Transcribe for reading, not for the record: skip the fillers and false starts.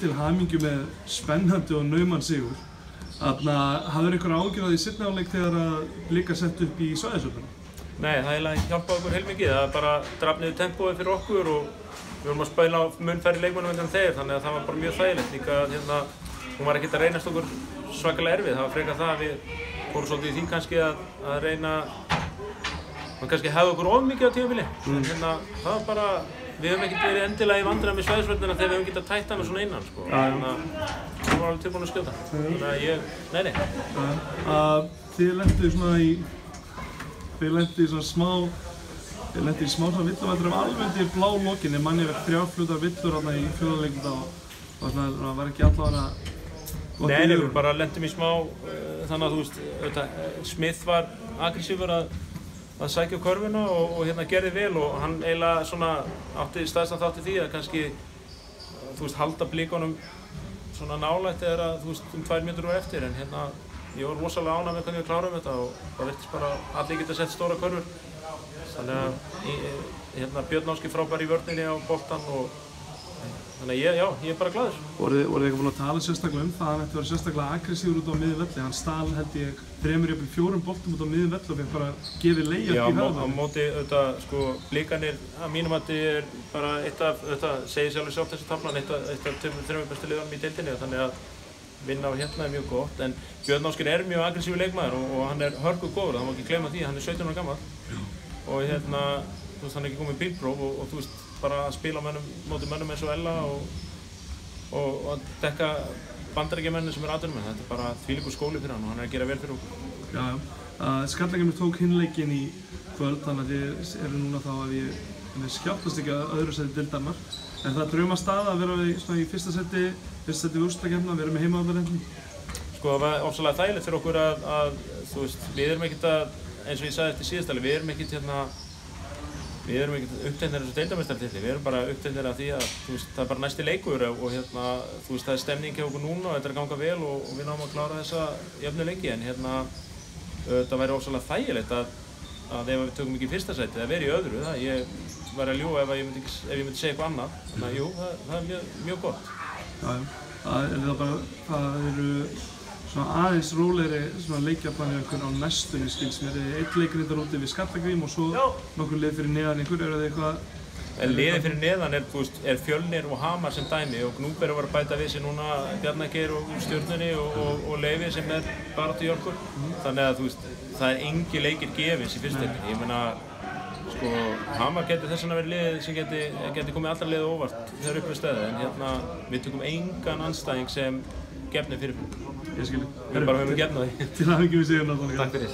til hamingju með spennandi og nauman sigur. Hafðirðu einhverjar áhyggjur af því seinni hálfleik þegar að Blikar settu upp í svæðisvöllunum? Nei, það eiginlega hjálpaði okkur heilmikið. Það bara drap niður tempóið fyrir okkur og við vorum að spila á mun færri leikmönnum en þeir, þannig að það var bara mjög þægilegt. Líka hún var ekkert að reynast okkur svakalega erfið. Það var frekar það að við fórum svolítið í því kannski að reyna að kannski hefða okkur of mikið á tímabili. En það var bara, við höfum ekkert verið endilega í vandræðum með svæðisvöllina þegar við höfum getað tætt hana svona innan, sko. Þannig að það var alveg tilbúin að skjóta. Þannig að Þið lentu í smá villuvættur alveg undir blá lokinni, manni verið 3 fljótar villur þarna í fjórðarleiknum og það var ekki allavega gott í Nei, við bara lentum í smá, þannig að þú veist, Smith var aggressífur að sækja á körfuna og gerði vel og hann eiginlega svona átti stærsta þátt í því að kannski, þú veist, halda Blikunum svona nálægt þegar að, þú veist, 2 mínútur var eftir en ég var rosalega ánægður með hvernig við klárum þetta og það virtist bara allir geta sett stóra körfur. Þannig að Björn Ásgeir frábær í vörninni á boltann og þannig að ég er bara glaður. Voruð þið eitthvað búin að tala sérstaklega það að hann ætti að vera sérstaklega aggressífur út á miðjum velli? Hann stal held ég 3-4 boltum út á miðjum velli og við bara gefið layup í höfðinu. Já, á móti sko Blikarnir að mínum mati er bara segir sjálfur sjálft þessi taflan, eitt af 3 bestu liðunum í deildinni þannig að vinna á er mjög gott, en Björn Ásgeir er mjög aggressífur leikmaður og hann er hörkugóður, það má ekki gleyma því, hann er 17 ára gamall og þú veist, hann er ekki komið bílpróf og þú veist, bara að spila móti mönnum eins og Ella og að dekka bandaríkjamennin sem atvinnumenn, þetta er bara þvílíkur skóli fyrir hann og hann er að gera vel fyrir okkur. Já, Skallagrímur tók hinn leikinn í kvöld, þannig að þið eru núna þá að við skjáttast ekki að öðru sæti deildarinnar. Er það draumastaða að vera í fyrsta sæti við úrslitakeppnina, vera með heimavallarreynslum? Sko það var ofsalega þægilegt fyrir okkur að þú veist, við erum ekkert eins og ég sagði eftir síðastali, við erum ekkert uppteknir þessu deildarmeistaratitilli, við erum bara uppteknir af því að þú veist, það er bara næsti leikur og þú veist, það er stemning hjá okkur núna og þetta er að ganga vel og við náum að klára þessa jöfnu leiki en það væri ofsalega þægilegt að ef við tökum ekki í fyrsta sæti eða verið í öðru, ég væri að ljúga ef ég myndi segja eitthvað annað, þannig að jú, það er mjög gott. Það eru svona aðeins rólegri leikjaplanir ykkur á næstunni skils mér. Einn leikur hérna úti við Skallagrím og svo nokkur lið fyrir neðan ykkur, eru það eitthvað? Liðið fyrir neðan er Fjölnir og Hamar sem dæmi og Gnúpverjar var að bæta við sig núna Bjarnargeir og Stjörnunni og Leifi sem er baráttu í okkur. Þannig að þú veist, það er engin leikir gefins í fyrstu deildinni. Ég meina, sko, Hamar getur þess vegna verið liðið sem geti komið allra liðið óvart þegar upp við stöðu en við tökum engan andstæðing sem gefni fyrir. Ég skil. Við bara höfum gefnað því. Til hamingju með sigurinn. Takk fyrir.